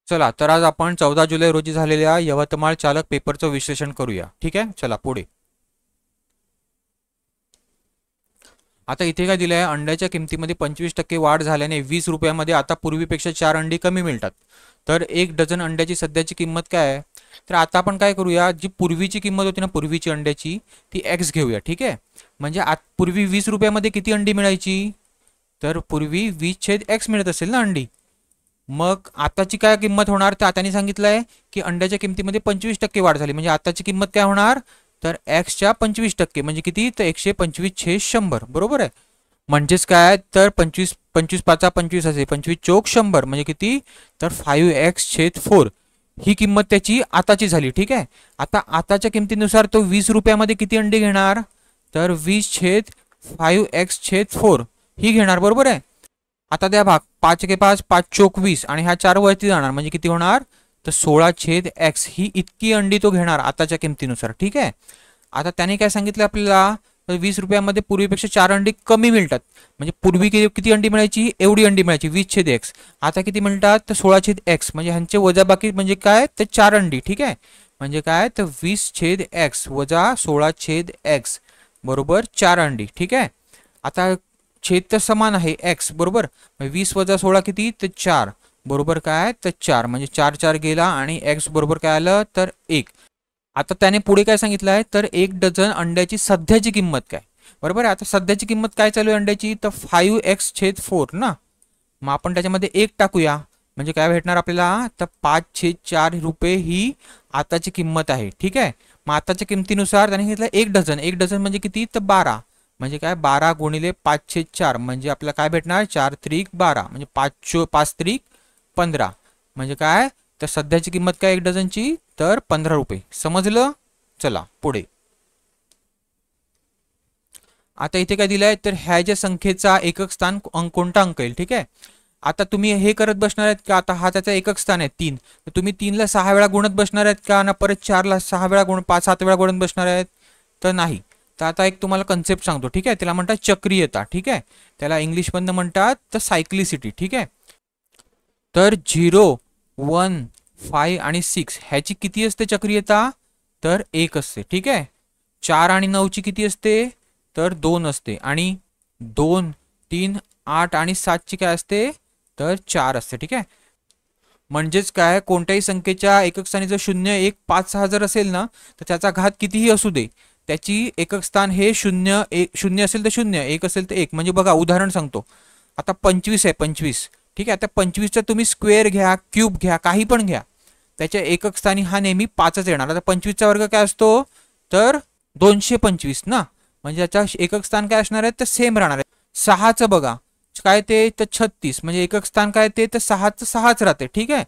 चला तर आज आपण 14 जुलै रोजी झालेल्या यवतमाळ चालक पेपरचं विश्लेषण करूया. ठीक आहे, चला पुढे. आता इथे काय दिलंय, अंड्याच्या किमतीमध्ये 25% वाढ झाल्याने 20 रुपयामध्ये आता पूर्वीपेक्षा 4 अंडी कमी मिळतात. तर 1 डझन अंड्याची सध्याची किंमत काय आहे? तर आता आपण काय करूया, जी पूर्वीची किंमत होती ना पूर्वीची अंड्याची, ती एक्स घेऊया. ठीक आहे, म्हणजे पूर्वी 20 रुपयामध्ये किती अंडी मिळायची? तर पूर्वी 20/x मिळत असेल ना अंडी. मग आताची काय किंमत होणार? तर आतानी सांगितलंय की अंड्याच्या किमतीमध्ये 25% वाढ झाली, म्हणजे आताची किंमत काय होणार? तर एक्सच्या 25% म्हणजे किती? तर 125/100. बरोबर आहे. म्हणजेच काय, तर 25 25 पाचा 25 असे 25 चोक 100 म्हणजे किती? तर 5x/4 ही किंमत त्याची आताची झाली. ठीक आहे, आता आताच्या किमतीनुसार तो 20 रुपयामध्ये किती अंडी घेणार? तर 20/5x/4 ही घेणार. बरोबर आहे. आता द्या भाग, 5 5 चोक 20 आणि ह्या 4 वरती जाणार म्हणजे किती होणार? तर 16/x ही इतकी अंडी तो घेणार आताच्या किमतीनुसार. ठीक आहे, आता त्याने काय सांगितलं आपल्याला? 20 रुपयामध्ये पूर्वीपेक्षा 4 अंडी कमी मिळतात. म्हणजे पूर्वी किती अंडी मिळायची? एवढी अंडी मिळायची 20/x. आता किती मिळतात? तर 16/x म्हणजे ह्यांचे वजाबाकी म्हणजे काय? तर 4 अंडी. ठीक आहे, म्हणजे काय? तर 20/x वजा 16/x बरोबर 4 अंडी. ठीक आहे, आता छेद तर समान आहे एक्स. बरोबर, 20 वजा 16 किती? तर 4 बरोबर काय? तर 4 म्हणजे 4 4 गेला आणि एक्स बरोबर काय आलं? तर 1. आता त्याने पुढे काय सांगितलं आहे? तर 1 डझन अंड्याची सध्याची किंमत काय? बरोबर आहे. आता सध्याची किंमत काय चालू आहे अंड्याची? तर 5x/4 ना. मग आपण त्याच्यामध्ये 1 टाकूया म्हणजे काय भेटणार आपल्याला? तर 5/4 रुपये ही आताची किंमत आहे. ठीक आहे, मग आताच्या किमतीनुसार त्याने घेतलं 1 डझन. 1 डझन म्हणजे किती? तर 12 म्हणजे काय? 12 गुणिले 5/4 म्हणजे आपल्याला काय भेटणार? 4 त्रिक 12 म्हणजे 5 त्रिक 15 म्हणजे काय? तर सध्याची किंमत काय 1 डझनची? तर 15 रुपये. समजलं? चला पुढे. आता इथे काय दिलंय? तर ह्या ज्या संख्येचा एकक स्थान कोणता अंक येईल? ठीक आहे, आता तुम्ही हे करत बसणार आहेत का? आता हा त्याचा एकक स्थान आहे 3, तर तुम्ही 3ला 6 वेळा गुणत बसणार आहेत का? ना परत 4ला 6 वेळा 5-7 वेळा गुणत बसणार आहेत? तर नाही. तर आता एक तुम्हाला कन्सेप्ट सांगतो. ठीक आहे, त्याला म्हणतात चक्रीयता. ठीक आहे, त्याला इंग्लिशमधनं म्हणतात तर सायक्लिसिटी. ठीक आहे, तर 0, 1, 5 आणि 6 ह्याची किती असते चक्रीयता? तर 1 असते. ठीक आहे, 4 आणि 9ची किती असते? तर 2 असते. आणि 2, 3, 8 आणि 7ची काय असते? तर 4 असते. ठीक आहे, म्हणजेच काय, कोणत्याही संख्येच्या एकक स्थानी जर 0, 1, 5, 6 जर असेल ना, तर त्याचा घात कितीही असू दे, त्याची एकक स्थान हे 0, 0 असेल तर 0, 1 असेल तर 1. म्हणजे बघा उदाहरण सांगतो. आता 25 आहे 25. ठीक आहे, आता 25चा तुम्ही स्क्वेअर घ्या, क्यूब घ्या, काही पण घ्या, त्याच्या एकक स्थानी हा नेहमी 5च येणार. आता 25चा वर्ग काय असतो? तर 225 ना. म्हणजे त्याचा एकक स्थान काय असणार आहे? तर सेम राहणार आहे. 6चं बघा काय ते? तर 36 म्हणजे एकक स्थान काय ते? तर 6च राहते. ठीक आहे,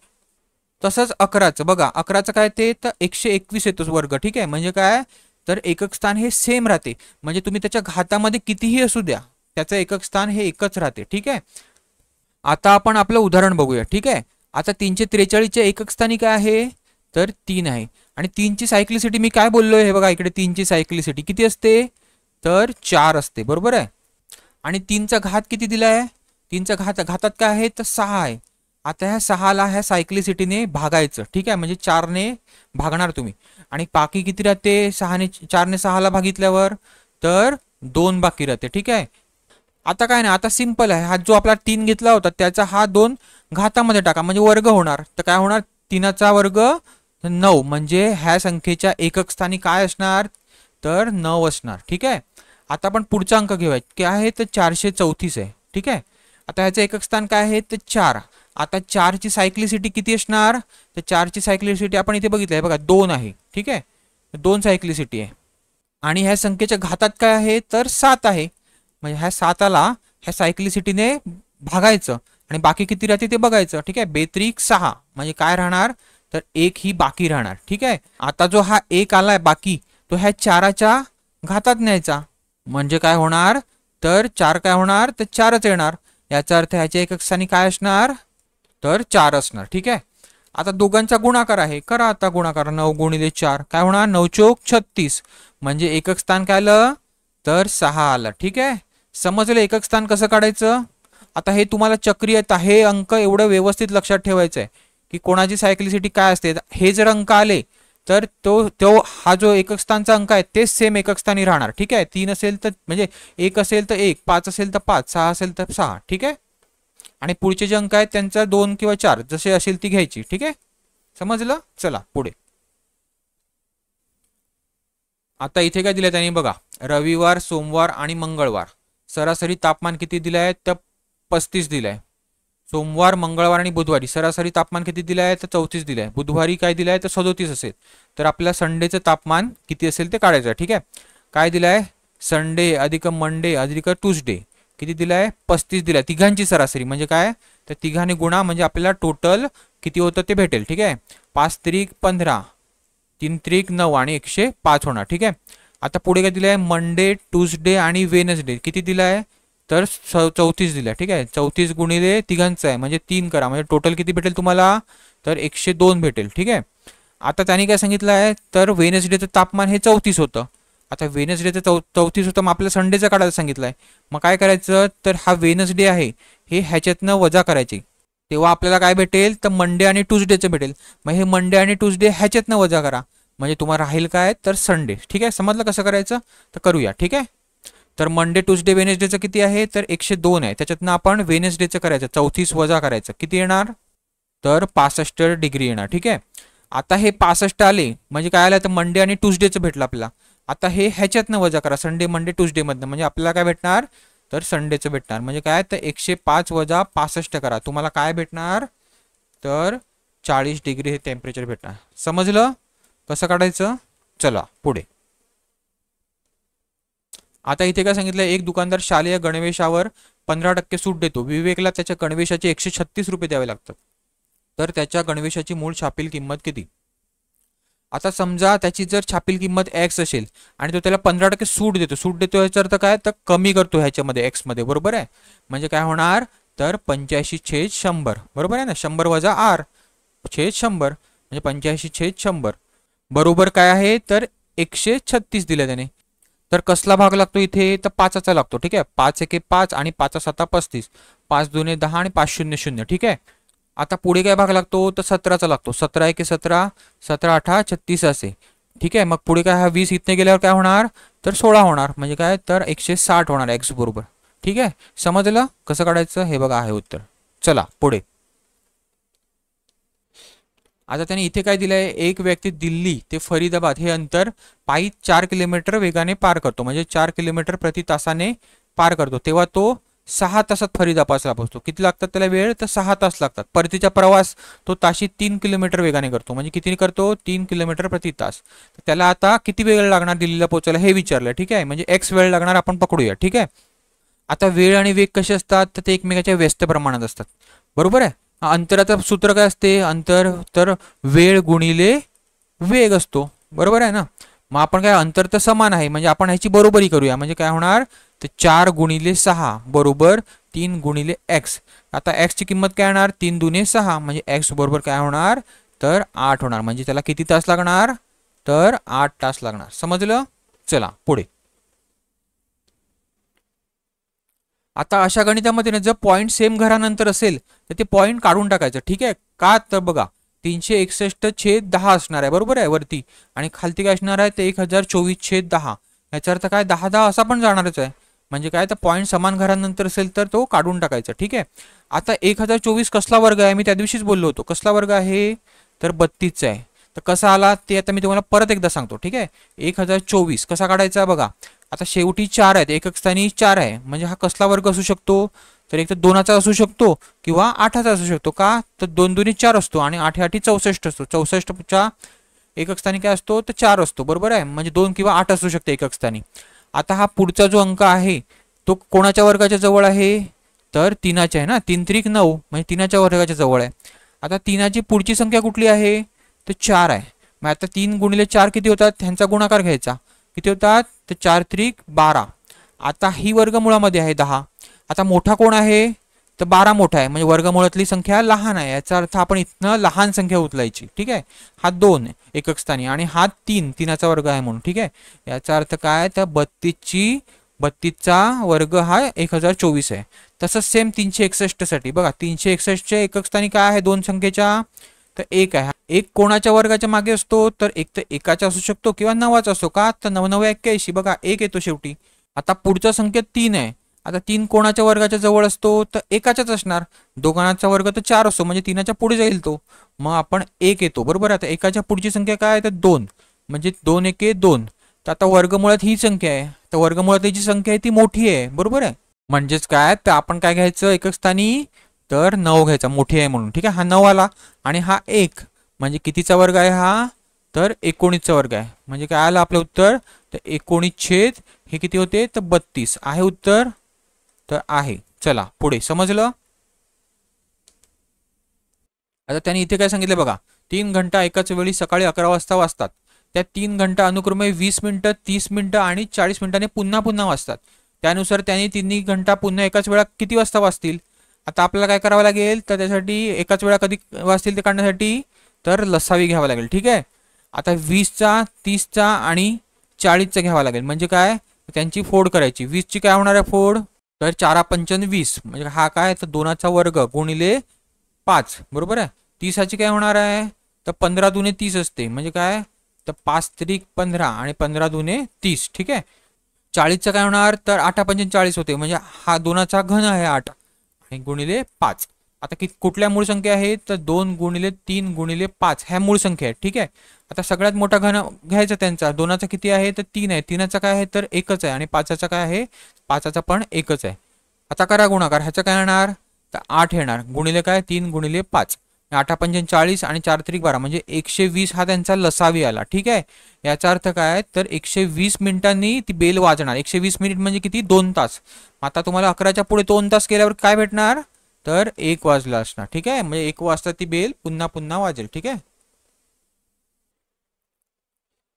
तसंच 11चं बघा, 11चं काय ते? तर 121 येतो वर्ग. ठीक आहे, म्हणजे काय? तर एकक स्थान हे सेम राहते. म्हणजे तुम्ही त्याच्या घातामध्ये कितीही असू द्या, त्याचं एकक स्थान हे एकच राहते. ठीक आहे, आता आपण आपलं उदाहरण बघूया. ठीक आहे, आता 343च्या एकक स्थानी काय आहे? तर 3 आहे. आणि 3ची सायक्लिसिटी मी काय बोललोय? हे बघा इकडे 3ची सायक्लिसिटी किती असते? तर 4 असते. बरोबर आहे. आणि 3चा घात किती दिलाय? 3चा घातात काय आहे? तर 6 आहे. आता ह्या 6ला ह्या सायक्लिसिटीने भागायचं. ठीक आहे, म्हणजे 4ने भागणार तुम्ही. आणि बाकी किती राहते? 4ने 6ला भागितल्यावर तर 2 बाकी राहते. ठीक आहे, आता काय नाही, आता सिंपल आहे. हा जो आपला 3 घेतला होता त्याचा हा 2 घातामध्ये टाका म्हणजे वर्ग होणार. तर काय होणार? 3चा वर्ग 9 म्हणजे ह्या संख्येच्या एकक स्थानी काय असणार? तर 9 असणार. ठीक आहे, आता आपण पुढचा अंक घेऊया. काय आहे? तर 434 आहे. ठीक आहे, आता ह्याचं एकक स्थान काय आहे? तर 4. आता 4ची सायक्लिसिटी किती असणार? तर 4ची सायक्लिसिटी आपण इथे बघितलं आहे बघा, 2 आहे. ठीक आहे, 2 सायक्लिसिटी आहे. आणि ह्या संख्येच्या घातात काय आहे? तर 7 आहे. म्हणजे ह्या 7ला ह्या सायक्लिसिटीने भागायचं आणि बाकी किती राहते ते बघायचं. ठीक आहे, बेत्रिक 6 म्हणजे काय राहणार? तर 1 ही बाकी राहणार. ठीक आहे, आता जो हा 1 आलाय बाकी, तो ह्या 4च्या घातात न्यायचा म्हणजे काय होणार? तर 4 काय होणार? तर 4च येणार. याचा अर्थ ह्याच्या एकक स्थानी काय असणार? तर 4 असणार. ठीक आहे, आता दोघांचा गुणाकार आहे, करा आता गुणाकार. 9 गुणिले 4 काय होणार? 9 चोक 36 म्हणजे एकक स्थान काय आलं? तर 6 आलं. ठीक आहे, समजलं एकक स्थान कसं काढायचं? आता हे तुम्हाला चक्रीयता हे अंक एवढं व्यवस्थित लक्षात ठेवायचं आहे की कोणाची सायक्लिसिटी काय असते. हे जर अंक आले तर तो तो हा जो एकक स्थानचा अंक आहे तेच सेम एकक स्थानी राहणार. ठीक आहे, 3 असेल तर म्हणजे 1 असेल तर 1, 5 असेल तर 5, 6 असेल तर 6. ठीक आहे, आणि पुढचे जे अंक आहेत त्यांचा 2 किंवा 4 जसे असेल ती घ्यायची. ठीक आहे, समजलं. चला पुढे. आता इथे काय दिलंय त्यांनी बघा, रविवार, सोमवार आणि मंगळवार सरासरी तापमान किती दिलं आहे तर 35 दिलं आहे. सोमवार, मंगळवार आणि बुधवारी सरासरी तापमान किती दिलं आहे तर 34 दिलं आहे. बुधवारी काय दिलं आहे तर 37 असेल. तर आपल्याला संडेचं तापमान किती असेल ते काढायचं. ठीक आहे, काय दिलं आहे, संडे अधिक मंडे अधिक ट्यूसडे किती दिलं आहे 35 दिलं आहे. तिघांची सरासरी म्हणजे काय तर तिघांनी गुणा म्हणजे आपल्याला टोटल किती होतं ते भेटेल. ठीक आहे, 5 त्रिक 15, 3 त्रिक 9 आणि 105 होणार. ठीक आहे, आता पुढे काय दिलं आहे, मंडे, ट्यूसडे आणि वेनसडे किती दिलं आहे तर 34 दिलं आहे. ठीक आहे, 34 गुणिले तिघांचं आहे म्हणजे 3 करा म्हणजे टोटल किती भेटेल तुम्हाला तर 102 भेटेल. ठीक आहे, आता त्यांनी काय सांगितलं आहे तर वेनसडेचं तापमान हे 34 होतं. आता वेनसडेचं 34 होतं, मग आपल्याला संडेचं काढायला सांगितलं आहे. मग काय करायचं तर हा वेनसडे आहे हे ह्याच्यातनं वजा करायचे, तेव्हा आपल्याला काय भेटेल तर मंडे आणि ट्यूसडेचं भेटेल. मग हे मंडे आणि ट्यूसडे ह्याच्यातनं वजा करा म्हणजे तुम्हाला राहील काय तर संडे. ठीक आहे, समजलं कसं करायचं तर करूया. ठीक आहे, तर मंडे, ट्यूसडे, वेनेसडेचं किती आहे तर 102 आहे. त्याच्यातनं आपण वेनेसडेचं करायचं 34 वजा करायचं किती येणार तर 65 डिग्री येणार. ठीक आहे, आता हे 65 आले म्हणजे काय आलं तर मंडे आणि ट्यूसडेचं भेटलं आपल्याला. आता हे ह्याच्यातनं वजा करा संडे, मंडे, ट्यूसडेमधनं म्हणजे आपल्याला काय भेटणार तर संडेचं भेटणार. म्हणजे काय तर 105 वजा 65 करा तुम्हाला काय भेटणार तर 40 डिग्री हे टेम्परेचर भेटणार. समजलं कसं काढायचं. चला पुढे. आता इथे काय सांगितलं, एक दुकानदार शालेय गणवेशावर 15% सूट देतो. विवेकला त्याच्या गणवेशाचे 136 रुपये द्यावे लागतात. तर त्याच्या गणवेशाची मूळ छापील किंमत किती. आता समजा त्याची जर छापील किंमत एक्स असेल आणि तो त्याला 15% सूट देतो. सूट देतो याचा अर्थ काय तर कमी करतो ह्याच्यामध्ये एक्स मध्ये. बरोबर आहे, म्हणजे काय होणार तर 85/100. बरोबर आहे ना, 100 वजा आर छेद 100 म्हणजे 85/100 बरोबर काय आहे तर 136 दिलं त्याने. तर कसला भाग लागतो इथे तर 5चा लागतो. ठीक आहे, 5 एके 5 आणि 5 7 35, 5 दुने 10 आणि 5 0 0. ठीक आहे, आता पुढे काय भाग लागतो तर 17चा लागतो. 17 एके 17, 17 8 36 असे. ठीक आहे, मग पुढे काय हा 20 इथने गेल्यावर काय होणार तर 16 होणार म्हणजे काय तर 160 होणार एक्स बरोबर. ठीक आहे, समजलं कसं काढायचं हे बघा आहे उत्तर. चला पुढे. आता त्याने इथे काय दिलंय, एक व्यक्ती दिल्ली ते फरीदाबाद हे अंतर पायी 4 किलोमीटर वेगाने पार करतो म्हणजे 4 किलोमीटर प्रति तासाने पार करतो. तेव्हा तो 6 तासात फरीदाबादला पोहोचतो. किती लागतात त्याला वेळ तर 6 तास लागतात. परतीचा प्रवास तो ताशी 3 किलोमीटर वेगाने करतो म्हणजे किती करतो 3 किलोमीटर प्रति तास. त्याला आता किती वेळ लागणार दिल्लीला पोहोचायला हे विचारलं. ठीक आहे, म्हणजे एक्स वेळ लागणार आपण पकडूया. ठीक आहे, आता वेळ आणि वेग कसे असतात तर ते एकमेकाच्या व्यस्त प्रमाणात असतात. बरोबर आहे, अंतराचं सूत्र काय असते अंतर तर वेळ गुणिले वेग असतो. बरोबर आहे ना, मग आपण काय अंतर तर समान आहे म्हणजे आपण ह्याची बरोबरी करूया म्हणजे काय होणार तर 4 गुणिले 6 बरोबर 3 गुणिले एक्स. आता एक्सची किंमत काय येणार 3 दुने 6 म्हणजे एक्स बरोबर काय होणार तर 8 होणार म्हणजे त्याला किती तास लागणार तर 8 तास लागणार. समजलं. चला पुढे. आता अशा गणितामध्ये ना जर पॉईंट सेम घरानंतर असेल तर ते पॉईंट काढून टाकायचं. ठीक आहे, का तर बघा 361/10 असणार आहे. बरोबर आहे वरती आणि खालती काय असणार आहे ते 1024/10. याचा अर्थ काय 10 10 असा पण जाणारच आहे म्हणजे काय तर पॉईंट समान घरानंतर असेल तर तो काढून टाकायचा. ठीक आहे, आता 1024 कसला वर्ग आहे मी त्या दिवशीच बोललो होतो. कसला वर्ग आहे तर 32चा आहे. तर कसा आला ते आता मी तुम्हाला परत एकदा सांगतो. ठीक आहे, 1024 कसा काढायचा बघा. आता शेवटी 4 आहेत, एकक स्थानी 4 आहे म्हणजे हा कसला वर्ग असू शकतो तर एक तर 2चा असू शकतो किंवा 8चा असू शकतो. का तर 2 दुनी 4 असतो आणि 8 8 64 असतो. 64च्या एकक स्थानी काय असतो तर 4 असतो. बरोबर आहे, म्हणजे 2 किंवा 8 असू शकते एकक स्थानी. आता हा पुढचा जो अंक आहे तो कोणाच्या वर्गाच्या जवळ आहे तर 3च्या आहे ना. 3 त्रिक 9 म्हणजे 3च्या वर्गाच्या जवळ आहे. आता 3ची पुढची संख्या कुठली आहे तर 4 आहे. मग आता 3 गुणिले 4 किती होतात त्यांचा गुणाकार घ्यायचा. किती होतात तर 4 त्रिक 12. आता ही वर्गमुळामध्ये आहे 10. आता मोठा कोण आहे तर 12 मोठा आहे म्हणजे वर्गमुळातली संख्या लहान आहे. याचा अर्थ आपण इथनं लहान संख्या उचलायची. ठीक आहे, हा 2 एकक स्थानी आणि हा 3चा वर्ग आहे म्हणून. ठीक आहे, याचा अर्थ काय तर 32चा वर्ग हा 1024 आहे. तसंच सेम 361 साठी बघा 361च्या एकक स्थानी काय आहे दोन संख्येच्या तर एक आहे. एक कोणाच्या वर्गाच्या मागे असतो, तर एक तर एकाचा असू शकतो किंवा नवाचा असतो. का तर 9 9 81 बघा एक येतो शेवटी. आता पुढचा संख्या 3 आहे. आता 3 कोणाच्या वर्गाच्या जवळ असतो, तर एकाच्याच असणार. दोघांचा वर्ग तर 4 असतो, म्हणजे 3च्या पुढे जाईल तो. मग आपण एक येतो बरोबर. आता एकाच्या पुढची संख्या काय आहे तर 2, म्हणजे 2 1 2. तर आता वर्गमुळात ही संख्या आहे, तर वर्गमुळात जी संख्या आहे ती मोठी आहे बरोबर आहे. म्हणजेच काय तर आपण काय घ्यायचं एकक स्थानी, तर 9 घ्यायचा मोठी आहे म्हणून. ठीक आहे, हा 9 आला आणि हा 1 म्हणजे कितीचा वर्ग आहे हा, तर 19चा वर्ग आहे. म्हणजे काय आलं आपलं उत्तर, तर 19 छेद हे किती होते तर 32 आहे उत्तर. तर आहे. चला पुढे समजलं. आता त्यांनी इथे काय सांगितलं बघा, 3 घंटा एकाच वेळी सकाळी 11 वाजता वाजतात. त्या 3 घंटा अनुक्रमे 20 मिनिटं 30 मिनिटं आणि 40 मिनिटांनी पुन्हा पुन्हा वाजतात. त्यानुसार त्यांनी तिन्ही घंटा पुन्हा एकाच वेळा किती वाजता वाजतील. आता आपल्याला काय करावं लागेल, तर त्यासाठी एकाच वेळा कधी वाजतील ते काढण्यासाठी तर लसावी घ्यावा लागेल. ठीक आहे, आता 20चा 30चा आणि 40चा घ्यावा लागेल. म्हणजे काय त्यांची फोड करायची. 20ची काय होणार आहे फोड, तर 4 5 20 म्हणजे हा काय तर 2चा वर्ग गुणिले 5 बरोबर आहे. 30ची काय होणार आहे तर 15 दुने 30 असते, म्हणजे काय तर 5 त्रिक 15 आणि 15 दुने 30. ठीक आहे, 40चं काय होणार तर 8 5 40 होते, म्हणजे हा 2चा घन आहे 8 आणि गुणिले 5. आता कुठल्या मूळ संख्या आहेत तर 2 गुणिले 3 गुणिले 5 ह्या मूळ संख्या आहेत. ठीक आहे, आता सगळ्यात मोठा घन घ्यायचा त्यांचा. 2चा किती आहे तर 3 आहे, 3चा काय आहे तर 1च आहे आणि 5चा काय आहे 5चा पण 1च आहे. आता करा गुणाकार, ह्याचं काय येणार तर 8 येणार गुणिले काय 3 गुणिले 5. 8 5 40 आणि 4 त्रिक 12 म्हणजे 120 हा त्यांचा लसावी आला. ठीक आहे, याचा अर्थ काय तर 120 मिनिटांनी ती बेल वाजणार. 120 मिनिट म्हणजे किती 2 तास. आता तुम्हाला 11च्या पुढे 2 तास केल्यावर काय भेटणार तर 1 वाजला असणार. ठीक आहे, म्हणजे 1 वाजता ती बेल पुन्हा पुन्हा वाजेल. ठीक आहे,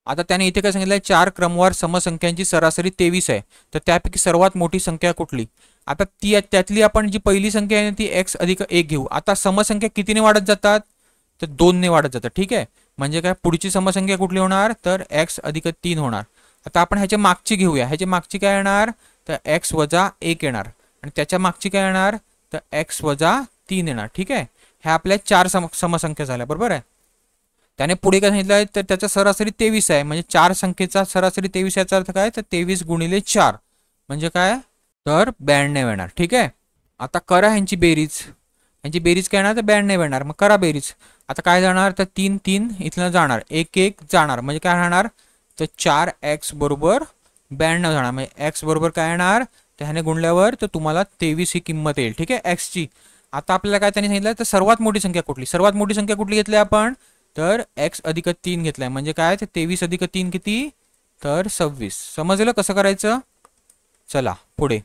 आता त्याने इथे काय सांगितलंय 4 क्रमवार समसंख्यांची सरासरी 23 आहे. तर त्यापैकी सर्वात मोठी संख्या कुठली. आता ती त्यातली आपण जी पहिली संख्या आहे ती x अधिक 1 घेऊ. आता समसंख्या कितीने वाढत जातात तर 2 ने वाढत जातात. ठीक आहे, म्हणजे काय पुढची समसंख्या कुठली होणार तर x अधिक 3 होणार. आता आपण ह्याच्या मागची घेऊया. ह्याच्या मागची काय येणार तर x वजा 1 येणार आणि त्याच्या मागची काय येणार तर x वजा 3 येणार. ठीक आहे, ह्या आपल्या 4 समसंख्या झाल्या बरोबर आहे. त्याने पुढे काय सांगितलं आहे तर त्याचा सरासरी 23 आहे, म्हणजे 4 संख्येचा सरासरी 23 याचा अर्थ काय तर 23 गुणिले 4 म्हणजे काय तर 92 येणार. ठीक आहे, आता करा ह्यांची बेरीज. ह्यांची बेरीज काय येणार तर 92 येणार. मग करा बेरीज. आता काय जाणार तर 3 3 इथलं जाणार 1 1 जाणार, म्हणजे काय राहणार तर 4x बरोबर 92 जाणार. म्हणजे x बरोबर काय येणार तर ह्याने गुणल्यावर तर तुम्हाला 23 ही किंमत येईल. ठीक आहे x ची. आता आपल्याला काय त्यांनी सांगितलं तर सर्वात मोठी संख्या कुठली. सर्वात मोठी संख्या कुठली घेतली आपण तर x अधिक 3 घेतलाय, म्हणजे काय तर 23 अधिक 3 किती तर 26. समजलं कसं करायचं. चला पुढे.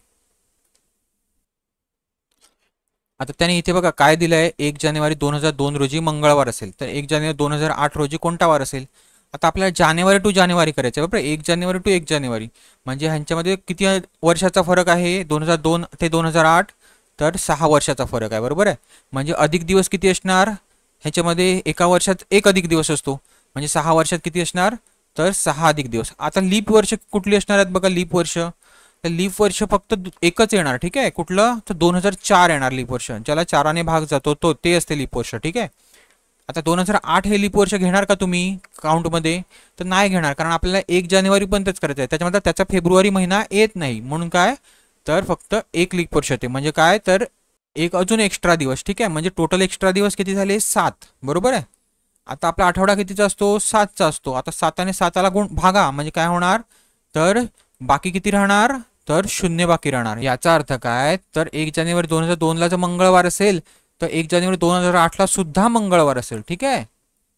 आता त्याने इथे बघा काय दिलंय 1 जानेवारी 2002 रोजी मंगळवार असेल, तर 1 जानेवारी 2008 रोजी कोणता वार असेल. आता आपल्याला जानेवारी टू जानेवारी करायचं बरोबर. 1 जानेवारी टू 1 जानेवारी म्हणजे ह्यांच्यामध्ये किती वर्षाचा फरक आहे 2002 ते 2008 तर 6 वर्षाचा फरक आहे बरोबर आहे. म्हणजे अधिक दिवस किती असणार ह्याच्यामध्ये एका वर्षात 1 अधिक दिवस असतो, म्हणजे 6 वर्षात किती असणार तर 6 अधिक दिवस. आता लीप वर्ष कुठली असणार आहेत बघा. लीप वर्ष तर लीप वर्ष फक्त एकच येणार. ठीक आहे, कुठलं तर 2004 येणार लीप वर्ष, ज्याला 4ने भाग जातो तो ते असते लीप वर्ष. ठीक आहे, आता 2008 हे लीप वर्ष घेणार का तुम्ही काउंटमध्ये तर नाही घेणार, कारण आपल्याला 1 जानेवारी पण तेच करायचं आहे. त्याच्यामध्ये त्याचा फेब्रुवारी महिना येत नाही, म्हणून काय तर फक्त 1 लीप वर्ष येते. म्हणजे काय तर एक अजून एक्स्ट्रा दिवस. ठीक आहे, म्हणजे टोटल एक्स्ट्रा दिवस किती झाले 7 बरोबर आहे. आता आपला आठवडा कितीचा असतो 7चा असतो. आता 7ने 7ला गुण भागा म्हणजे काय होणार तर बाकी किती राहणार तर 0 बाकी राहणार. याचा अर्थ काय तर 1 जानेवारी 2002 ला जर मंगळवार असेल तर 1 जानेवारी 2008 ला सुद्धा मंगळवार असेल. ठीक आहे,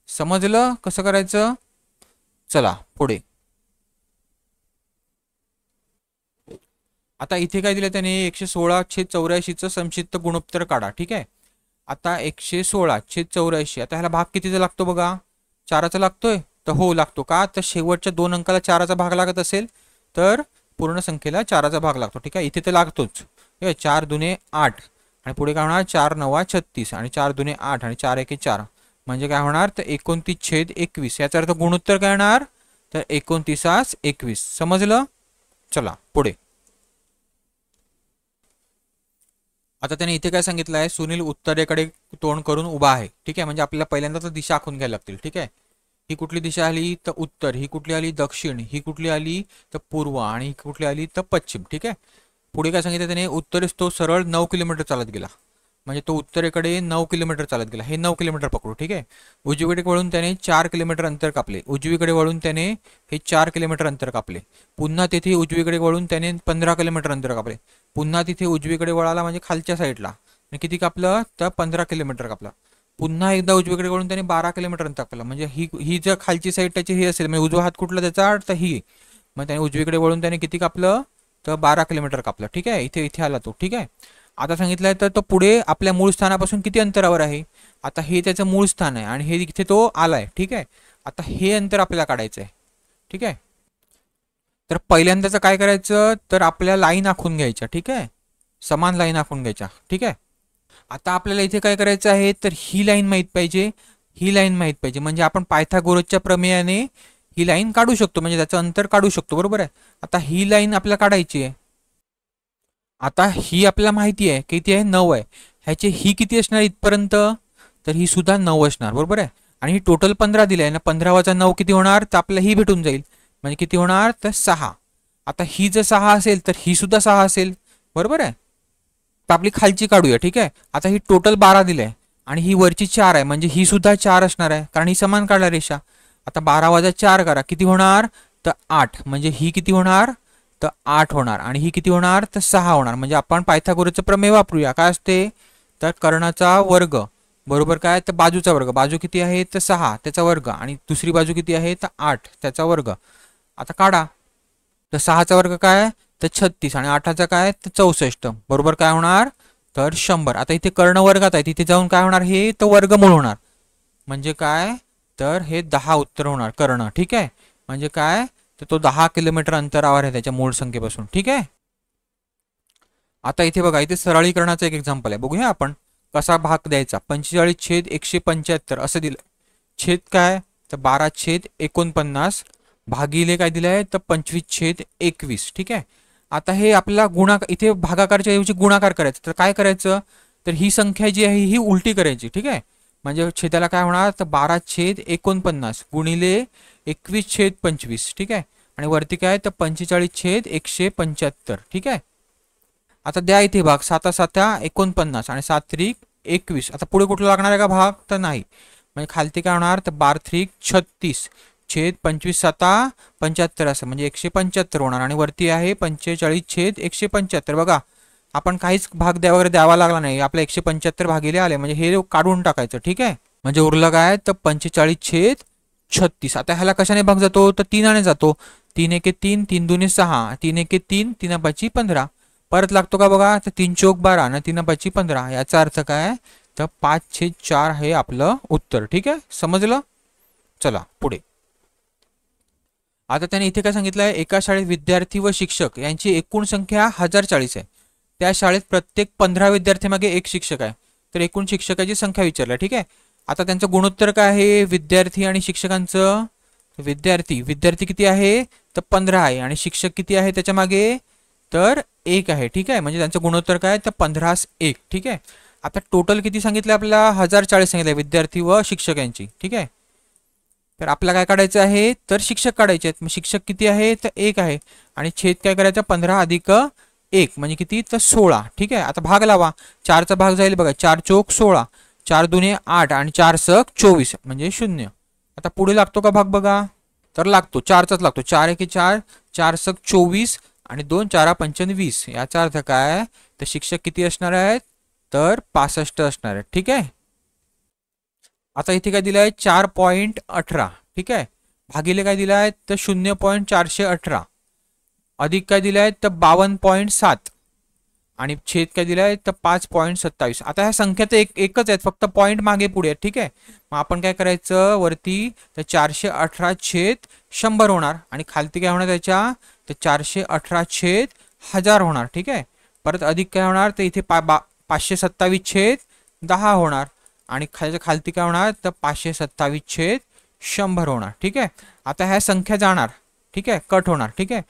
समजलं कसं करायचं. चला पुढे. आता इथे काय दिलं त्याने 116/84 संक्षिप्त गुणोत्तर काढा. ठीक आहे, आता 116/84 आता ह्याला भाग कितीचा लागतो बघा 4चा लागतोय तर हो लागतो. का तर शेवटच्या 2 अंकाला 4चा भाग लागत असेल तर पूर्ण संख्येला 4चा भाग लागतो. ठीक आहे, इथे तर लागतोच. 4 दुने 8 आणि पुढे काय होणार 4 9 36 आणि 4 दुने 8 आणि 4 1 4 म्हणजे काय होणार तर 29/21. याचा अर्थ गुणोत्तर काय होणार तर 29/21. समजलं. चला पुढे. आता त्याने इथे काय सांगितलं आहे, सुनील उत्तरेकडे तोंड करून उभा आहे. ठीक आहे, म्हणजे आपल्याला पहिल्यांदा तर दिशा आखून घ्यायला लागतील. ठीक आहे, ही कुठली दिशा आली तर उत्तर, ही कुठली आली दक्षिण, ही कुठली आली तर पूर्व, आणि ही कुठली आली तर पश्चिम. ठीक आहे, पुढे काय सांगितलं त्याने, उत्तरेस तो सरळ 9 किलोमीटर चालत गेला. म्हणजे तो उत्तरेकडे 9 किलोमीटर चालत गेला. हे 9 किलोमीटर पकडू. ठीक आहे, उजवीकडे वळून त्याने 4 किलोमीटर अंतर कापले. उजवीकडे वळून त्याने हे 4 किलोमीटर अंतर कापले. पुन्हा तेथे उजवीकडे वळून त्याने 15 किलोमीटर अंतर कापले. पुन्हा तिथे उजवीकडे वळाला म्हणजे खालच्या साईडला, आणि किती कापलं तर 15 किलोमीटर कापलं. पुन्हा एकदा उजवीकडे वळून त्याने 12 किलोमीटर अंतर कापलं. म्हणजे ही ही जर खालची साईड त्याची ही असेल, म्हणजे उजवा हात कुठला त्याचा तर ही, मग त्याने उजवीकडे वळून त्याने किती कापलं तर 12 किलोमीटर कापलं. ठीक आहे, इथे इथे आला तो. ठीक आहे, आता सांगितलंय तर तो पुढे आपल्या मूळ स्थानापासून किती अंतरावर आहे. आता हे त्याचं मूळ स्थान आहे आणि हे इथे तो आलाय. ठीक आहे, आता हे अंतर आपल्याला काढायचं आहे. ठीक आहे, तर पहिल्यांदाच काय करायचं तर आपल्या लाईन आखून घ्यायच्या. ठीक आहे, समान लाईन आखून घ्यायच्या. ठीक आहे, आता आपल्याला इथे काय करायचं आहे तर ही लाईन माहीत पाहिजे, ही लाईन माहीत पाहिजे. म्हणजे आपण पायथागोरसच्या प्रमेयाने ही लाईन काढू शकतो, म्हणजे त्याचं अंतर काढू शकतो. बरोबर आहे, आता ही लाईन आपल्याला काढायची आहे. आता ही आपल्याला माहिती आहे किती आहे 9 आहे. ह्याचे ही किती असणार इथपर्यंत तर ही सुद्धा 9 असणार. बरोबर आहे, आणि ही टोटल 15 दिली आहे ना, 15 वजा 9 किती होणार तर आपल्याला ही भेटून जाईल. म्हणजे किती होणार तर 6. आता ही जर 6 असेल तर ही सुद्धा 6 असेल. बरोबर आहे, तर आपली खालची काढूया. ठीक आहे, आता ही टोटल 12 दिली आहे आणि ही वरची 4 आहे, म्हणजे ही सुद्धा 4 असणार आहे कारण ही समान काढला रेषा. आता 12 वजा 4 करा किती होणार तर 8. म्हणजे ही किती होणार तर 8 होणार आणि ही किती होणार तर 6 होणार. म्हणजे आपण पायथागोरसचं प्रमेय वापरूया. काय असते तर कर्णाचा वर्ग बरोबर काय तर बाजूचा वर्ग. बाजू किती आहे तर 6 त्याचा वर्ग, आणि दुसरी बाजू किती आहे तर 8 त्याचा वर्ग. आता काढा, तर 6चा वर्ग काय तर 36 आणि 8चा काय तर 64. बरोबर काय होणार तर 100. आता इथे कर्ण वर्गात आहे, तिथे जाऊन काय होणार हे तर वर्गमूळ होणार. म्हणजे काय तर हे 10 उत्तर होणार कर्ण. ठीक आहे, म्हणजे काय तर तो 10 किलोमीटर अंतरावर आहे त्याच्या मूळ संख्येपासून. ठीक आहे, आता इथे बघा, इथे सरळीकरणाचं एक एक्झाम्पल आहे. बघूया आपण कसा भाग द्यायचा. 45/175 असं दिलं. छेद काय तर 12/49 भागिले काय दिलंय तर 25/21. ठीक आहे, आता हे आपल्याला गुणाकार, इथे भागाकारच्या ऐवजी गुणाकार करायचं. तर काय करायचं तर ही संख्या जी आहे ही उलटी करायची. ठीक आहे, म्हणजे छेदाला काय होणार तर 12/49 गुणिले 21/25. ठीक आहे, आणि वरती काय तर 45/175. ठीक आहे, आता द्या इथे भाग 7×7 = 49 आणि 7×3 = 21. आता पुढे कुठला लागणार आहे का भाग तर नाही. म्हणजे खालती काय होणार तर 12×3 = 36 छेद 25×7 = 75 असं, म्हणजे 175 होणार. आणि वरती आहे 45/175. बघा, आपण काहीच भाग वगैरे द्यावा लागला नाही, आपल्या 175 भागिले आले, म्हणजे हे काढून टाकायचं. ठीक आहे, म्हणजे उरलं काय तर 45/36. आता ह्याला कशाने भाग जातो तर 3ने जातो. 3×1 = 3, 3×2 = 6, 3×1 = 3, 3×5 = 15. परत लागतो का बघा तर 3×4 = 12 आणि 3×5 = 15. याचा अर्थ काय तर 5/4 हे आपलं उत्तर. ठीक आहे, समजलं. चला पुढे. आता त्याने इथे काय सांगितलं आहे, एका शाळेत विद्यार्थी व शिक्षक यांची एकूण संख्या 1040 आहे. त्या शाळेत प्रत्येक 15 विद्यार्थ्यांमागे एक शिक्षक आहे. तर एकूण शिक्षकाची संख्या विचारली. ठीक आहे, आता त्यांचं गुणोत्तर काय आहे विद्यार्थी आणि शिक्षकांचं. विद्यार्थी विद्यार्थी किती आहे तर 15 आहे आणि शिक्षक किती आहे त्याच्या मागे तर 1 आहे. ठीक आहे, म्हणजे त्यांचं गुणोत्तर काय तर 15:1. ठीक आहे, आता टोटल किती सांगितलं आपल्याला 1040 सांगितलं विद्यार्थी व शिक्षक यांची. ठीक आहे, तर आपल्याला काय काढायचं आहे तर शिक्षक काढायचे आहेत. मग शिक्षक किती आहे तर 1 आहे आणि छेद काय करायचं 15 + 1 म्हणजे किती तर 16. ठीक आहे, आता भाग लावा. 4चा भाग जाईल बघा, 4×4 = 16, 4×2 = 8 आणि 4×6 = 24 म्हणजे 0. आता पुढे लागतो का भाग बघा तर लागतो, 4चाच लागतो. 4×1 = 4, 4×6 = 24 आणि 2×4 = 25. याचा अर्थ काय तर शिक्षक किती असणार आहेत तर 65 असणार आहेत. ठीक आहे, आता इथे काय दिलं आहे 4.18. ठीक आहे, भागिले काय दिलं आहे तर 0.418 अधिक काय दिलं आहे तर 52.7 आणि छेद काय दिलं आहे तर 5.27. आता ह्या संख्या तर एकच आहेत, फक्त पॉईंट मागे पुढे आहेत. ठीक आहे, मग आपण काय करायचं वरती तर 418/100 होणार आणि खालती काय होणार त्याच्या तर 418/1000 होणार. ठीक आहे, परत अधिक काय होणार तर इथे 527/10 होणार आणि खालती काय होणार तर 527/100 होणार. ठीक आहे, आता ह्या संख्या जाणार. ठीक आहे, कट होणार. ठीक आहे,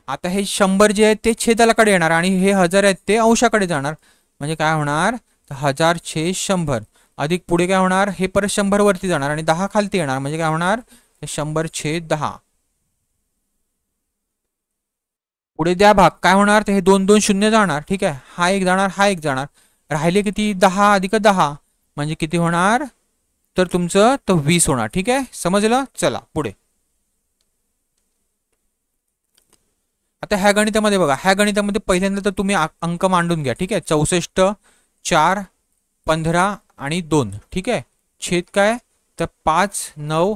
आता हे 100 जे आहेत ते छेदालाकडे येणार आणि हे 1000 आहेत ते अंशाकडे जाणार. म्हणजे काय होणार, 1000/100 अधिक पुढे काय होणार, हे परत 100 वरती जाणार आणि 10 खालती येणार, म्हणजे काय होणार, 100/10. पुढे द्या भाग काय होणार, तर हे 2 2 शून्य जाणार. ठीक आहे, हा एक जाणार, हा एक जाणार, राहिले किती, 10 अधिक 10 म्हणजे किती होणार, तर तुमचं तर 20 होणार. ठीक आहे, समजलं. चला पुढे. आता ह्या गणितामध्ये बघा, ह्या गणितामध्ये पहिल्यांदा तर तुम्ही अंक मांडून घ्या. ठीक आहे, 64, 4, 15 आणि 2. ठीक आहे, छेद काय, तर 5, 9,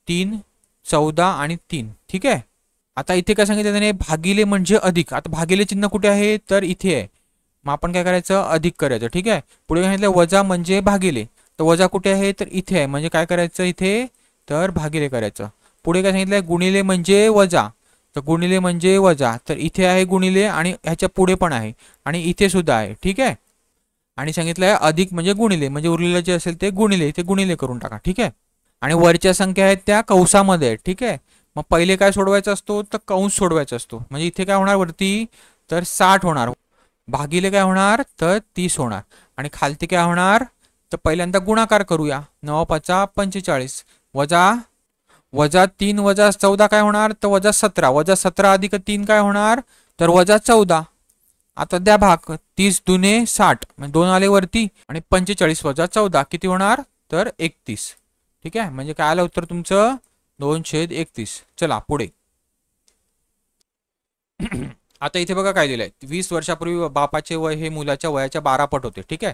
3, 14 आणि 3. ठीक आहे, आता इथे काय सांगितलं त्याने, भागिले म्हणजे अधिक. आता भागिले चिन्ह कुठे आहे, तर इथे आहे. मग आपण काय करायचं, अधिक करायचं. ठीक आहे, पुढे काय सांगितलं, वजा म्हणजे भागिले. तर वजा कुठे आहे, तर इथे आहे. म्हणजे काय करायचं इथे, तर भागिले करायचं. पुढे काय सांगितलंय, गुणिले म्हणजे वजा. तर गुणिले म्हणजे वजा, तर इथे आहे गुणिले आणि ह्याच्या पुढे पण आहे आणि इथे सुद्धा आहे. ठीक आहे, आणि सांगितलंय अधिक म्हणजे गुणिले, म्हणजे उरलेलं जे असेल ते गुणिले, ते गुणिले करून टाका. ठीक आहे, आणि वरच्या संख्या आहेत त्या कंसामध्ये आहेत. ठीक आहे, मग पहिले काय सोडवायचा असतो, तर कंस सोडवायचा असतो. म्हणजे इथे काय होणार वरती, तर 60 होणार, भागिले काय होणार, तर 30 होणार, आणि खालती काय होणार, तर पहिल्यांदा गुणाकार करूया. 9 5 45 वजा वजा 3 वजा 14 काय होणार, तर वजा 17, वजा 17 अधिक 3 काय होणार, तर वजा 14. आता द्या भाग, 30 दुने 60 म्हणजे 2 आले वरती, आणि 45 वजा 14 किती होणार, तर 31. ठीक आहे, म्हणजे काय आलं उत्तर तुमचं, 2/31. चला पुढे. आता इथे बघा काय दिलंय, 20 वर्षापूर्वी बापाचे वय हे मुलाच्या वयाच्या 12 पट होते. ठीक आहे,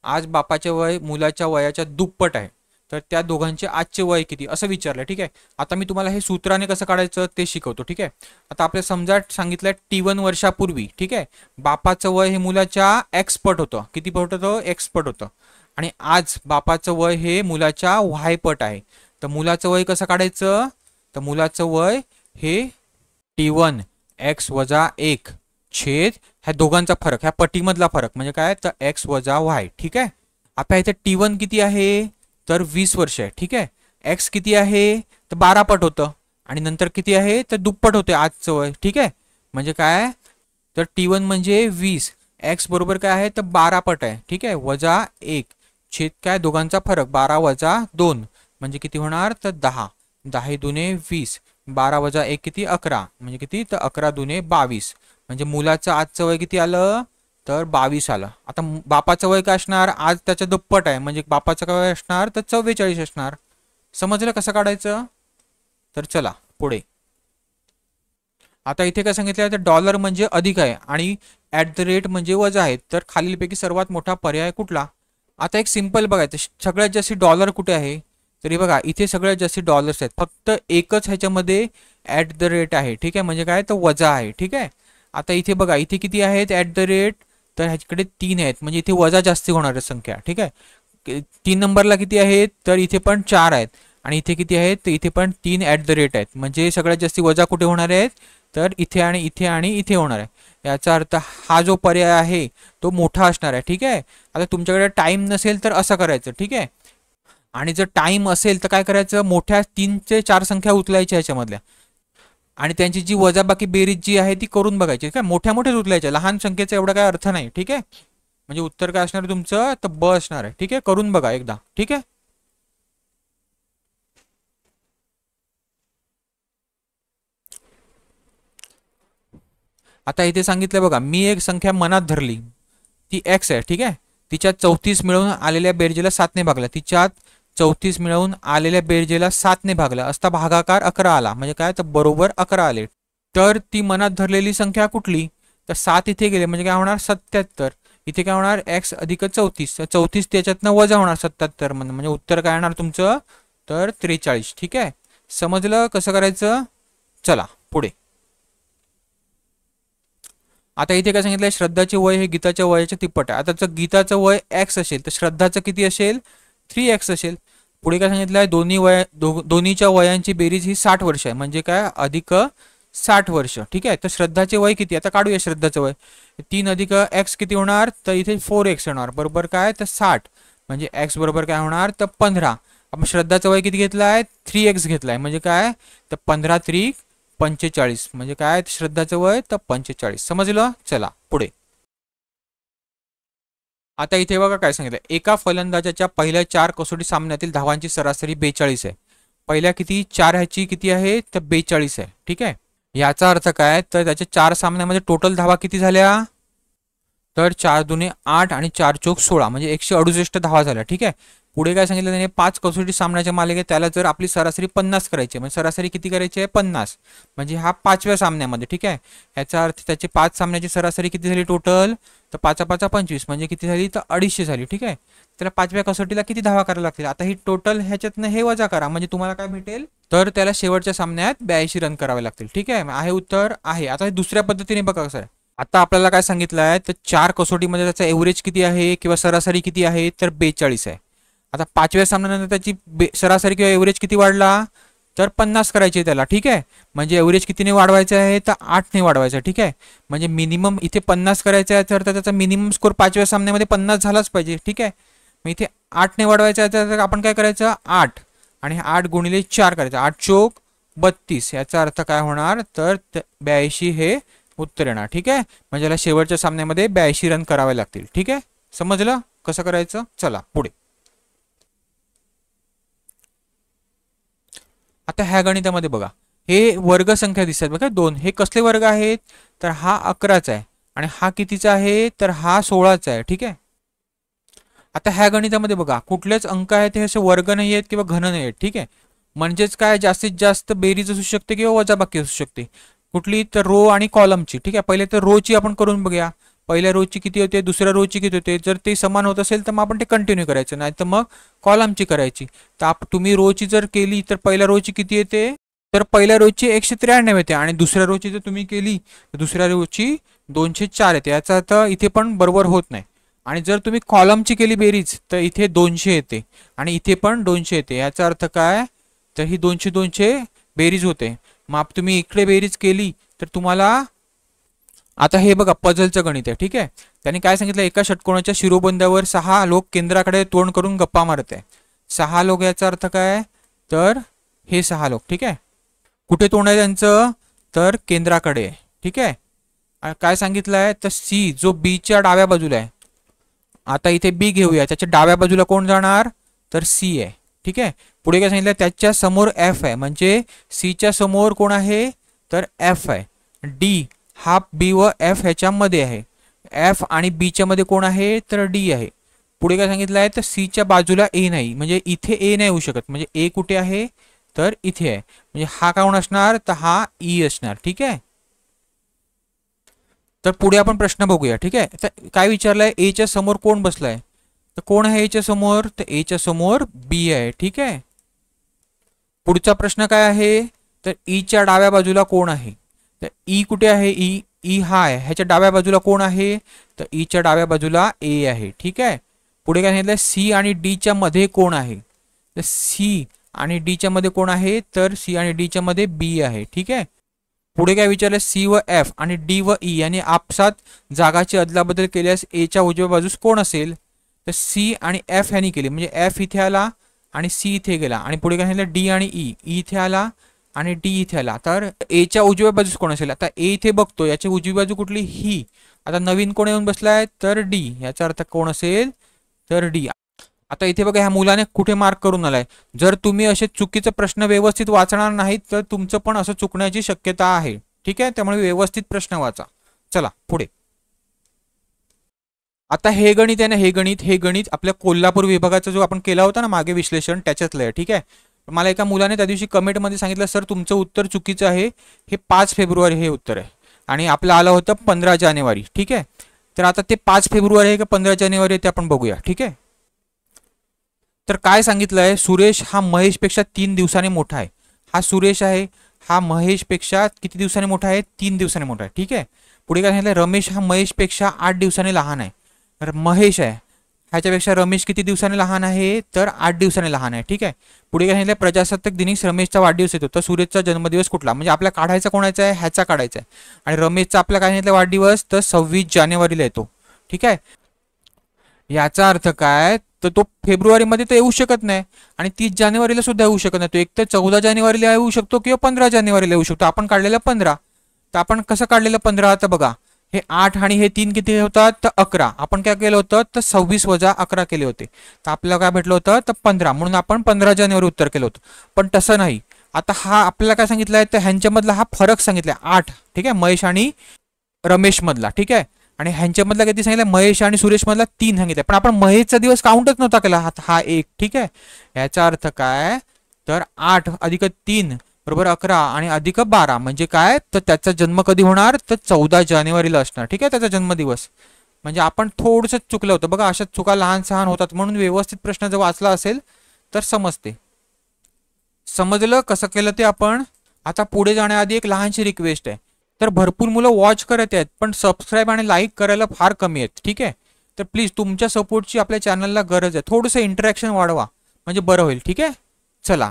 आज बापाचे वय मुलाच्या वयाच्या दुप्पट आहे. तर त्या दोघांचे आजचे वय किती असं विचारलं. ठीक आहे, आता मी तुम्हाला हे सूत्राने कसं काढायचं ते शिकवतो. ठीक आहे, आता आपल्या समजा सांगितलं T1 वर्षापूर्वी. ठीक आहे, बापाचं वय हे मुलाच्या एक्स पट होतं. किती पट होतं, एक्स पट होतं, आणि आज बापाचं वय हे मुलाच्या वाय पट आहे. तर मुलाचं वय कसं काढायचं, तर मुलाचं वय हे T1 एक्स वजा 1 छेद ह्या दोघांचा फरक, ह्या पटीमधला फरक म्हणजे काय, तर एक्स वजा वाय. ठीक आहे, आता इथे T1 किती आहे, तर 20 वर्ष आहे. ठीक आहे, एक्स किती आहे, तर 12 पट होतं, आणि नंतर किती आहे, तर दुप्पट होते आजचं वय. ठीक आहे, म्हणजे काय, तर T1 म्हणजे 20, एक्स बरोबर काय आहे, तर 12 पट आहे. ठीक आहे, वजा 1 छेद काय, दोघांचा फरक 12 वजा 2 म्हणजे किती होणार, तर 10, 10 दुने 20, 12 वजा 1 किती, 11 म्हणजे किती, तर 11 दुने 22, म्हणजे मुलाचं आजचं वय किती आलं, तर 22 आलं. आता बापाचं वय काय असणार, आज त्याच्या दुप्पट आहे, म्हणजे बापाचं काय वय असणार, तर 44 असणार. समजलं कसं काढायचं. तर चला पुढे. आता इथे काय सांगितलं, तर डॉलर म्हणजे अधिक आहे आणि @ म्हणजे वजा आहे. तर खालीलपैकी सर्वात मोठा पर्याय कुठला. आता एक सिंपल बघायचं, सगळ्यात जास्त डॉलर कुठे आहे, तरी बघा इथे सगळ्यात जास्त डॉलर्स आहेत, फक्त एकच ह्याच्यामध्ये @ आहे. ठीक आहे, म्हणजे काय, तर वजा आहे. ठीक आहे, आता इथे बघा इथे किती आहेत @ तर ह्याच्याकडे 3 आहेत, म्हणजे इथे वजा जास्ती होणार आहे संख्या. ठीक आहे, 3 नंबरला किती आहेत, तर इथे पण 4 आहेत, आणि इथे किती आहेत, तर इथे पण 3 @ आहेत, म्हणजे सगळ्यात जास्ती वजा कुठे होणार आहेत, तर इथे आणि इथे आणि इथे होणार आहे. याचा अर्थ हा जो पर्याय आहे तो मोठा असणार आहे. ठीक आहे, आता तुमच्याकडे टाइम नसेल तर असं करायचं. ठीक आहे, आणि जर टाइम असेल तर काय करायचं, मोठ्या 3 ते 4 संख्या उचलायच्या ह्याच्यामधल्या, आणि त्यांची जी वजाबाकी बेरीज जी आहे ती करून बघायची. काय मोठ्या मोठ्याच उचलायच्या, लहान संख्येचा एवढा काय अर्थ नाही. ठीक आहे, म्हणजे उत्तर काय असणार तुमचं, तर ब असणार आहे. ठीक आहे, करून बघा एकदा. ठीक आहे, आता इथे सांगितलं बघा, मी एक संख्या मनात धरली, ती एक्स आहे. ठीक आहे, तिच्यात 34 मिळवून आलेल्या बेरजेला 7ने भागला, तिच्यात 34 मिळवून आलेल्या बेरजेला 7ने भागला असता भागाकार 11 आला, म्हणजे काय, तर बरोबर 11 आले. तर ती मनात धरलेली संख्या कुठली, तर 7 इथे गेले म्हणजे काय होणार, 77. इथे काय होणार, एक्स अधिक 34, 34 त्याच्यातनं वजा होणार 77 म्हणजे उत्तर काय येणार तुमचं, तर 43. ठीक आहे, समजलं कसं करायचं. चला पुढे. आता इथे काय सांगितलंय, श्रद्धाचे वय हे गीताच्या वयाच्या तिप्पट आहे. आता जर गीताचं वय एक्स असेल तर श्रद्धाचं किती असेल, 3x असेल. पुढे काय सांगितलंय, दोन्हीच्या वयांची बेरीज ही 60 वर्ष आहे, म्हणजे काय, अधिक 60 वर्ष. ठीक आहे, तर श्रद्धाचे वय किती, आता काढूया श्रद्धाचं वय, 3 अधिक x किती होणार, तर इथे 4x होणार, बरोबर काय, तर 60 म्हणजे x बरोबर काय होणार, तर 15. आपण श्रद्धाचं वय किती घेतलाय, 3x घेतलाय, म्हणजे काय, तर 15 त्रिक 45 म्हणजे काय, श्रद्धाचं वय तर 45. समजलं. चला पुढे. आता इथे बघा काय सांगितलं, एका फलंदाजाच्या पहिल्या 4 कसोटी सामन्यातील धावांची सरासरी 42 आहे. पहिल्या किती 4 ह्याची किती आहे तर 42 आहे. ठीक आहे, याचा अर्थ काय तर त्याच्या 4 सामन्यामध्ये टोटल धावा किती झाल्या तर 4 दुने 8 आणि 4 चोक 16 म्हणजे 168 धावा झाल्या. ठीक आहे, पुढे काय सांगितलं त्याने 5 कसोटी सामन्याच्या मालिकेत त्याला जर आपली सरासरी 50 करायची म्हणजे सरासरी किती करायची आहे 50 म्हणजे हा 5व्या सामन्यामध्ये. ठीक आहे, याचा अर्थ त्याची 5 सामन्याची सरासरी किती झाली टोटल तर 5 5 25 म्हणजे किती झाली तर 250 झाली. ठीक आहे, त्याला 5व्या कसोटीला किती धावा करायला लागतील. आता ही टोटल ह्याच्यातनं हे वजा करा म्हणजे तुम्हाला काय भेटेल तर त्याला शेवटच्या सामन्यात 82 रन करावे लागतील. ठीक आहे उत्तर आहे. आता दुसऱ्या पद्धतीने बघा कसं आहे. आता आपल्याला काय सांगितलं आहे तर 4 कसोटीमध्ये त्याचा एव्हरेज किती आहे किंवा सरासरी किती आहे तर 42 आहे. आता 5व्या सामन्यानंतर त्याची सरासरी किंवा एव्हरेज किती वाढला तर 50 करायची आहे त्याला. ठीक आहे, म्हणजे एव्हरेज कितीने वाढवायचं आहे तर 8ने वाढवायचं आहे. ठीक आहे, म्हणजे मिनिमम इथे 50 करायचं आहे तर त्याचा मिनिमम स्कोर 5व्या सामन्यामध्ये 50 झालाच पाहिजे. ठीक आहे, मग इथे 8ने वाढवायचं आहे तर आपण काय करायचं 8 आणि 8 गुणिले 4 करायचं 8 चोक 32 याचा अर्थ काय होणार तर 82 हे उत्तर येणार. ठीक आहे, म्हणजे याला शेवटच्या सामन्यामध्ये 82 रन करावे लागतील. ठीक आहे, समजलं कसं करायचं. चला पुढे. आता ह्या गणितामध्ये बघा हे वर्ग संख्या दिसतात बघा 2. हे कसले वर्ग आहेत तर हा 11चा आहे आणि हा कितीचा आहे तर हा 16चा आहे. ठीक आहे, आता ह्या गणितामध्ये बघा कुठलेच अंक आहेत हे असे वर्ग नाही आहेत किंवा घन नाही आहेत. ठीक आहे, म्हणजेच काय जास्तीत जास्त बेरीज असू शकते किंवा वजाबाकी असू शकते कुठली तर रो आणि कॉलमची. ठीक आहे, पहिले तर रोची आपण करून बघूया. पहिल्या रोची किती होते दुसऱ्या रोची किती होते. जर ते समान होत असेल तर मग आपण ते कंटिन्यू करायचं नाही तर मग कॉलमची करायची. तर तुम्ही रोची जर केली तर पहिल्या रोची किती येते तर पहिल्या रोची 193 येते आणि दुसऱ्या रोची जर तुम्ही केली तर दुसऱ्या रोची 204 येते. याचा अर्थ इथे पण बरोबर होत नाही. आणि जर तुम्ही कॉलमची केली बेरीज तर इथे 200 येते आणि इथे पण 200 येते. याचा अर्थ काय तर ही 200 200 बेरीज होते. मग तुम्ही इकडे बेरीज केली तर तुम्हाला आता हे बघा पझलचं गणित आहे. ठीक आहे, त्यांनी काय सांगितलं एका षटकोनाच्या शिरोबंदावर 6 लोक केंद्राकडे तोंड करून गप्पा मारत आहे. 6 लोक याचा अर्थ काय तर हे 6 लोक. ठीक आहे, कुठे तोंड आहे त्यांचं तर केंद्राकडे. ठीक आहे, काय सांगितलं आहे तर सी जो बीच्या डाव्या बाजूला आहे. आता इथे बी घेऊया त्याच्या डाव्या बाजूला कोण जाणार तर सी आहे. ठीक आहे, पुढे काय सांगितलं त्याच्या समोर एफ आहे म्हणजे सीच्या समोर कोण आहे तर एफ आहे. डी हा बी व एफ ह्याच्यामध्ये आहे. एफ आणि बीच्या मध्ये कोण आहे तर डी आहे. पुढे काय सांगितलं आहे तर सीच्या बाजूला ए नाही म्हणजे इथे ए नाही होऊ शकत म्हणजे ए कुठे आहे तर इथे आहे म्हणजे हा कोण असणार तर हा ई असणार. ठीक आहे, तर पुढे आपण प्रश्न बघूया. ठीक आहे, तर काय विचारलंय एच्या समोर कोण बसलाय तर कोण आहे एच्या समोर तर एच्या समोर बी आहे. ठीक आहे, पुढचा प्रश्न काय आहे तर ईच्या डाव्या बाजूला कोण आहे तर ई कुठे आहे ई ई हा आहे ह्याच्या डाव्या बाजूला कोण आहे तर ईच्या डाव्या बाजूला ए आहे. ठीक आहे, पुढे काय सांगितलं सी आणि डीच्या मध्ये कोण आहे तर सी आणि डीच्या मध्ये कोण आहे तर सी आणि डीच्या मध्ये बी आहे. ठीक आहे, पुढे काय विचारलं सी व एफ आणि डी व ई यांनी आपसात जागाची अदलाबदल केल्यास एच्या उजव्या बाजूस कोण असेल तर सी आणि एफ ह्यांनी केली म्हणजे एफ इथे आला आणि सी इथे गेला आणि पुढे काय सांगितलं डी आणि ई इथे आला आणि डी इथे आला. तर एच्या उजव्या बाजूस कोण असेल आता ए इथे बघतो याची उजवी बाजू कुठली ही. आता नवीन कोण येऊन बसलाय तर डी याचा अर्थ कोण असेल तर डी. आता इथे बघा ह्या मुलाने कुठे मार्क करून आलाय. जर तुम्ही असे चुकीचे प्रश्न व्यवस्थित वाचणार नाहीत तर तुमचं पण असं चुकण्याची शक्यता आहे. ठीक आहे, त्यामुळे व्यवस्थित प्रश्न वाचा. चला पुढे. आता हे गणित आहे ना हे गणित आपल्या कोल्हापूर विभागाचा जो आपण केला होता ना मागे विश्लेषण त्याच्यातलं आहे. ठीक आहे, मला एका मुलाने त्या दिवशी कमेंटमध्ये सांगितलं सर तुमचं उत्तर चुकीचं आहे. हे 5 फेब्रुवारी हे उत्तर आहे आणि आपलं आलं होतं 15 जानेवारी. ठीक आहे, तर आता ते 5 फेब्रुवारी आहे का 15 जानेवारी ते आपण बघूया. ठीक आहे, तर काय सांगितलंय सुरेश हा महेशपेक्षा 3 दिवसांनी मोठा आहे. हा सुरेश आहे हा महेशपेक्षा किती दिवसांनी मोठा आहे 3 दिवसांनी मोठा आहे. ठीक आहे, पुढे काय सांगितलं रमेश हा महेशपेक्षा 8 दिवसांनी लहान आहे. तर महेश आहे ह्याच्यापेक्षा रमेश किती दिवसांनी लहान आहे तर 8 दिवसांनी लहान आहे. ठीक आहे, पुढे काय सांगितलं प्रजासत्ताक दिनी रमेशचा वाढदिवस येतो तर सुरेशचा जन्मदिवस कुठला म्हणजे आपला काढायचा कोणाचा आहे ह्याचा काढायचा आहे आणि रमेशचा आपला काय सांगितलं वाढदिवस तर 26 जानेवारीला येतो. ठीक आहे, याचा अर्थ काय तर तो फेब्रुवारीमध्ये तर येऊ शकत नाही आणि 30 जानेवारीला सुद्धा येऊ शकत नाही. तो एक तर 14 जानेवारीला येऊ शकतो किंवा 15 जानेवारीला येऊ शकतो. आपण काढलेलं 15 तर आपण कसं काढलेलं 15 आता बघा हे 8 आणि हे 3 किती होतात तर 11. आपण काय केलं होतं तर 26 वजा 11 केले होते, तर आपल्याला काय भेटलं होतं तर 15, म्हणून आपण 15 जानेवारी उत्तर केलं होतं. पण तसं नाही, आता हा आपल्याला काय सांगितलं आहे तर ह्यांच्यामधला हा फरक सांगितलाय 8, ठीक आहे, महेश आणि रमेश मधला, ठीक आहे. आणि ह्यांच्यामधला किती सांगितलं, महेश आणि सुरेश मधला 3 सांगितलं, पण आपण महेशचा दिवस काउंटच नव्हता केला, हा 1, ठीक आहे. याचा अर्थ काय तर 8 अधिक 3 बरोबर 11 आणि अधिक 12 म्हणजे काय तर त्याचा जन्म कधी होणार तर 14 जानेवारीला असणार, ठीक आहे, त्याचा जन्मदिवस. म्हणजे आपण थोडंसं चुकलं होतं बघा, अशा चुका लहान सहान होतात, म्हणून व्यवस्थित प्रश्न जर वाचला असेल तर समजते. समजलं कसं केलं ते आपण. आता पुढे जाण्याआधी एक लहानशी रिक्वेस्ट आहे, तर भरपूर मुलं वॉच करत आहेत पण सबस्क्राईब आणि लाईक करायला फार कमी आहेत, ठीक आहे. तर प्लीज तुमच्या सपोर्टची आपल्या चॅनलला गरज आहे, थोडंसं इंटरॅक्शन वाढवा म्हणजे बरं होईल, ठीक आहे. चला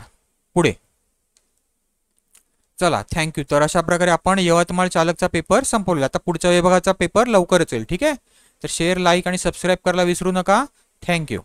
पुढे चला, थँक्यू. तर अशा प्रकारे आपण यवतमाळ चालकचा पेपर संपवला. आता पुढच्या विभागाचा पेपर लवकरच येईल, ठीक आहे. तर शेअर, लाईक आणि सबस्क्राईब करायला विसरू नका. थँक्यू.